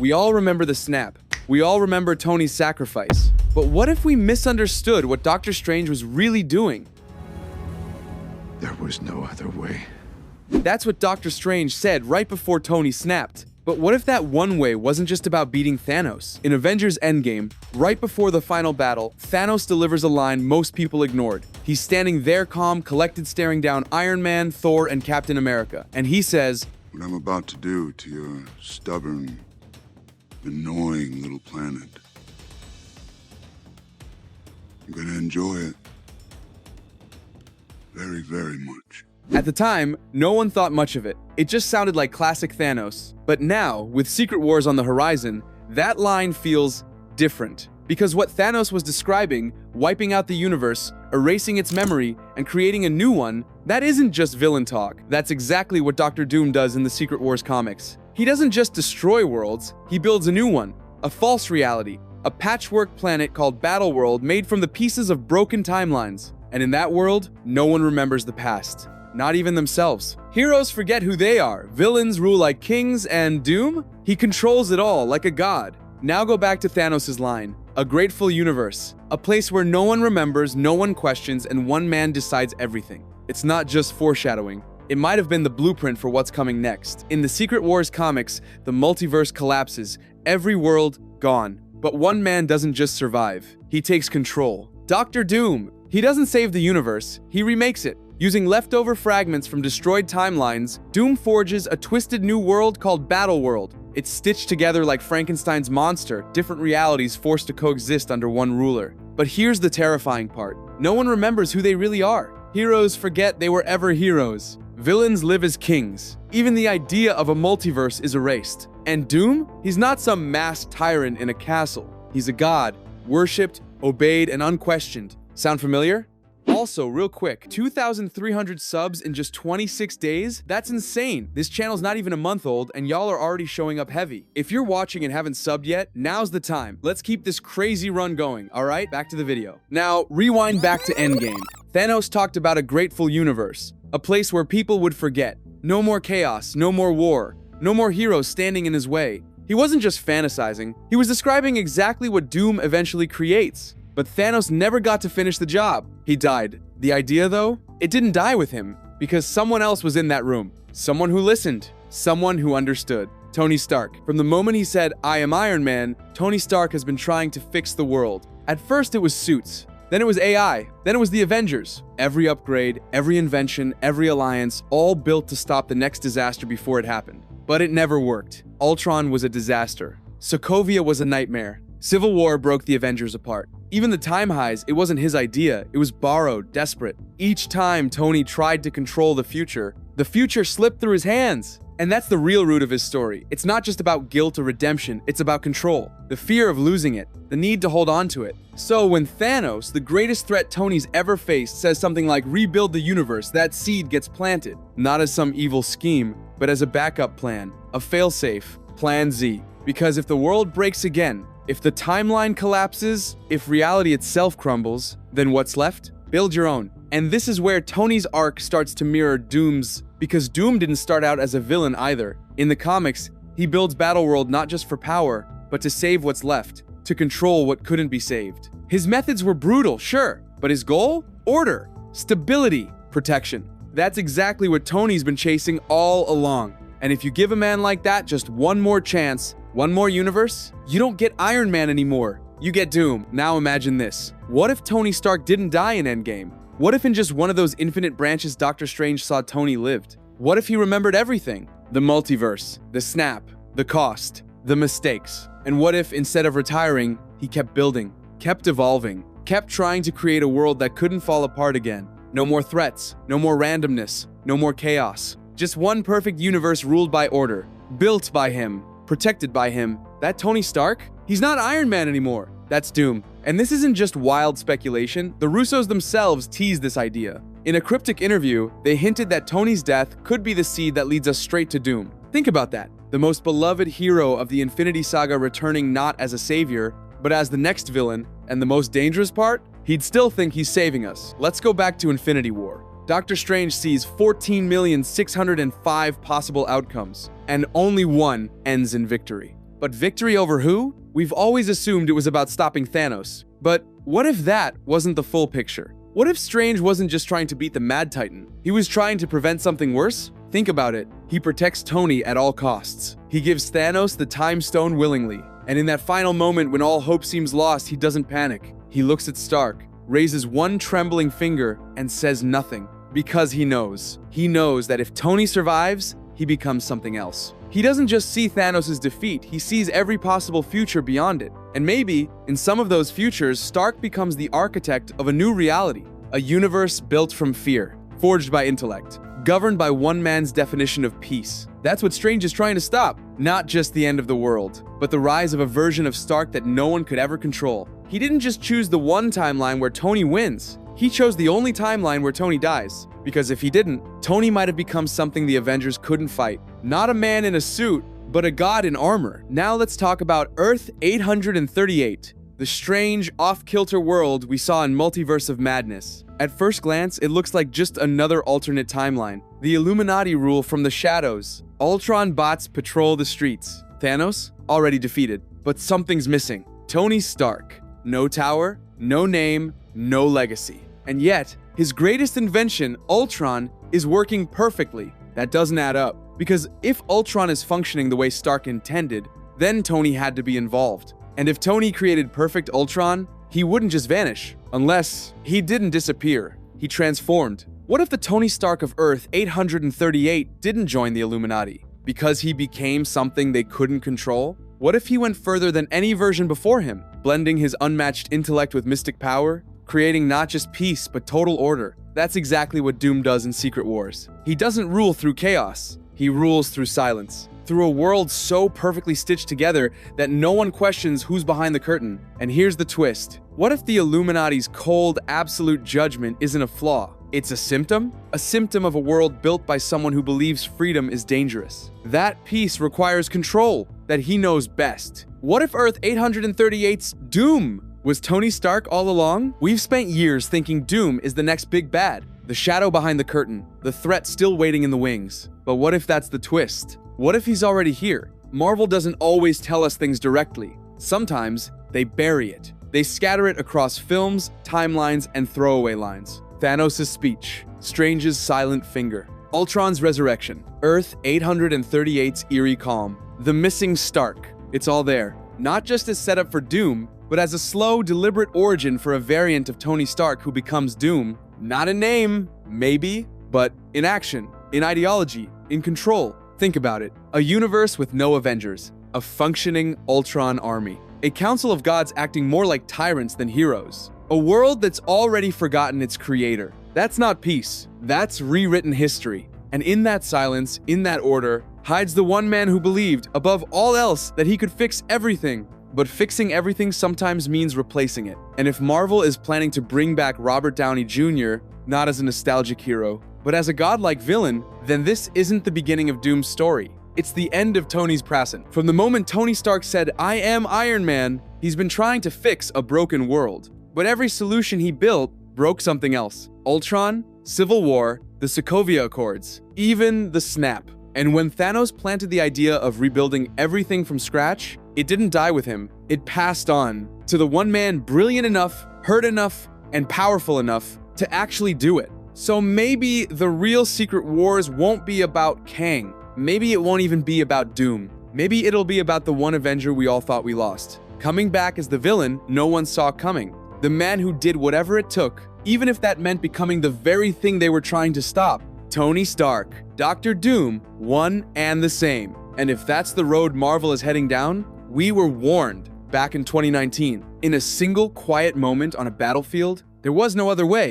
We all remember the snap. We all remember Tony's sacrifice. But what if we misunderstood what Doctor Strange was really doing? There was no other way. That's what Doctor Strange said right before Tony snapped. But what if that one way wasn't just about beating Thanos? In Avengers Endgame, right before the final battle, Thanos delivers a line most people ignored. He's standing there calm, collected, staring down Iron Man, Thor, and Captain America. And he says, "What I'm about to do to your stubborn, annoying little planet, I'm gonna enjoy it very, very much." At the time, no one thought much of it. It just sounded like classic Thanos. But now, with Secret Wars on the horizon, that line feels different. Because what Thanos was describing, wiping out the universe, erasing its memory, and creating a new one, that isn't just villain talk. That's exactly what Doctor Doom does in the Secret Wars comics. He doesn't just destroy worlds, he builds a new one. A false reality. A patchwork planet called Battleworld made from the pieces of broken timelines. And in that world, no one remembers the past. Not even themselves. Heroes forget who they are. Villains rule like kings, and Doom? He controls it all like a god. Now go back to Thanos' line. A grateful universe. A place where no one remembers, no one questions, and one man decides everything. It's not just foreshadowing. It might have been the blueprint for what's coming next. In the Secret Wars comics, the multiverse collapses. Every world gone. But one man doesn't just survive. He takes control. Doctor Doom. He doesn't save the universe. He remakes it. Using leftover fragments from destroyed timelines, Doom forges a twisted new world called Battleworld. It's stitched together like Frankenstein's monster, different realities forced to coexist under one ruler. But here's the terrifying part. No one remembers who they really are. Heroes forget they were ever heroes. Villains live as kings. Even the idea of a multiverse is erased. And Doom? He's not some masked tyrant in a castle. He's a god, worshipped, obeyed, and unquestioned. Sound familiar? Also, real quick, 2,300 subs in just 26 days? That's insane. This channel's not even a month old, and y'all are already showing up heavy. If you're watching and haven't subbed yet, now's the time. Let's keep this crazy run going, alright? Back to the video. Now, rewind back to Endgame. Thanos talked about a grateful universe, a place where people would forget. No more chaos, no more war, no more heroes standing in his way. He wasn't just fantasizing, he was describing exactly what Doom eventually creates. But Thanos never got to finish the job. He died. The idea, though? It didn't die with him, because someone else was in that room. Someone who listened. Someone who understood. Tony Stark. From the moment he said, "I am Iron Man," Tony Stark has been trying to fix the world. At first it was suits. Then it was AI. Then it was the Avengers. Every upgrade, every invention, every alliance, all built to stop the next disaster before it happened. But it never worked. Ultron was a disaster. Sokovia was a nightmare. Civil War broke the Avengers apart. Even the time heist, it wasn't his idea. It was borrowed, desperate. Each time Tony tried to control the future slipped through his hands. And that's the real root of his story. It's not just about guilt or redemption, it's about control. The fear of losing it, the need to hold on to it. So when Thanos, the greatest threat Tony's ever faced, says something like rebuild the universe, that seed gets planted. Not as some evil scheme, but as a backup plan, a failsafe, Plan Z. Because if the world breaks again, if the timeline collapses, if reality itself crumbles, then what's left? Build your own. And this is where Tony's arc starts to mirror Doom's, because Doom didn't start out as a villain either. In the comics, he builds Battleworld not just for power, but to save what's left, to control what couldn't be saved. His methods were brutal, sure, but his goal? Order, stability, protection. That's exactly what Tony's been chasing all along. And if you give a man like that just one more chance, one more universe, you don't get Iron Man anymore. You get Doom. Now imagine this. What if Tony Stark didn't die in Endgame? What if in just one of those infinite branches Doctor Strange saw Tony lived? What if he remembered everything? The multiverse, the snap, the cost, the mistakes. And what if instead of retiring, he kept building, kept evolving, kept trying to create a world that couldn't fall apart again? No more threats, no more randomness, no more chaos. Just one perfect universe ruled by order, built by him, protected by him. That Tony Stark? He's not Iron Man anymore. That's Doom. And this isn't just wild speculation. The Russos themselves teased this idea. In a cryptic interview, they hinted that Tony's death could be the seed that leads us straight to Doom. Think about that. The most beloved hero of the Infinity Saga returning not as a savior, but as the next villain. And the most dangerous part? He'd still think he's saving us. Let's go back to Infinity War. Doctor Strange sees 14,605 possible outcomes, and only one ends in victory. But victory over who? We've always assumed it was about stopping Thanos. But what if that wasn't the full picture? What if Strange wasn't just trying to beat the Mad Titan? He was trying to prevent something worse? Think about it. He protects Tony at all costs. He gives Thanos the Time Stone willingly. And in that final moment when all hope seems lost, he doesn't panic. He looks at Stark, raises one trembling finger, and says nothing. Because he knows. He knows that if Tony survives, he becomes something else. He doesn't just see Thanos' defeat, he sees every possible future beyond it. And maybe, in some of those futures, Stark becomes the architect of a new reality. A universe built from fear, forged by intellect, governed by one man's definition of peace. That's what Strange is trying to stop. Not just the end of the world, but the rise of a version of Stark that no one could ever control. He didn't just choose the one timeline where Tony wins. He chose the only timeline where Tony dies. Because if he didn't, Tony might have become something the Avengers couldn't fight. Not a man in a suit, but a god in armor. Now let's talk about Earth 838, the strange, off-kilter world we saw in Multiverse of Madness. At first glance, it looks like just another alternate timeline. The Illuminati rule from the shadows. Ultron bots patrol the streets. Thanos? Already defeated. But something's missing. Tony Stark. No tower, no name, no legacy. And yet, his greatest invention, Ultron, is working perfectly. That doesn't add up. Because if Ultron is functioning the way Stark intended, then Tony had to be involved. And if Tony created perfect Ultron, he wouldn't just vanish. Unless he didn't disappear. He transformed. What if the Tony Stark of Earth 838 didn't join the Illuminati? Because he became something they couldn't control? What if he went further than any version before him, blending his unmatched intellect with mystic power, creating not just peace, but total order? That's exactly what Doom does in Secret Wars. He doesn't rule through chaos. He rules through silence. Through a world so perfectly stitched together that no one questions who's behind the curtain. And here's the twist. What if the Illuminati's cold, absolute judgment isn't a flaw? It's a symptom? A symptom of a world built by someone who believes freedom is dangerous. That peace requires control that he knows best. What if Earth 838's Doom was Tony Stark all along? We've spent years thinking Doom is the next big bad, the shadow behind the curtain, the threat still waiting in the wings. But what if that's the twist? What if he's already here? Marvel doesn't always tell us things directly. Sometimes they bury it. They scatter it across films, timelines, and throwaway lines. Thanos' speech, Strange's silent finger, Ultron's resurrection, Earth 838's eerie calm, the missing Stark. It's all there, not just as setup for Doom, but as a slow, deliberate origin for a variant of Tony Stark who becomes Doom. Not in name, maybe, but in action, in ideology, in control. Think about it. A universe with no Avengers, a functioning Ultron army, a council of gods acting more like tyrants than heroes. A world that's already forgotten its creator. That's not peace. That's rewritten history. And in that silence, in that order, hides the one man who believed, above all else, that he could fix everything. But fixing everything sometimes means replacing it. And if Marvel is planning to bring back Robert Downey Jr., not as a nostalgic hero, but as a godlike villain, then this isn't the beginning of Doom's story. It's the end of Tony's present. From the moment Tony Stark said, "I am Iron Man," he's been trying to fix a broken world. But every solution he built broke something else. Ultron, Civil War, the Sokovia Accords, even the Snap. And when Thanos planted the idea of rebuilding everything from scratch, it didn't die with him. It passed on to the one man brilliant enough, hurt enough, and powerful enough to actually do it. So maybe the real Secret Wars won't be about Kang. Maybe it won't even be about Doom. Maybe it'll be about the one Avenger we all thought we lost. Coming back as the villain no one saw coming. The man who did whatever it took, even if that meant becoming the very thing they were trying to stop. Tony Stark, Dr. Doom, one and the same. And if that's the road Marvel is heading down, we were warned back in 2019. In a single quiet moment on a battlefield, there was no other way.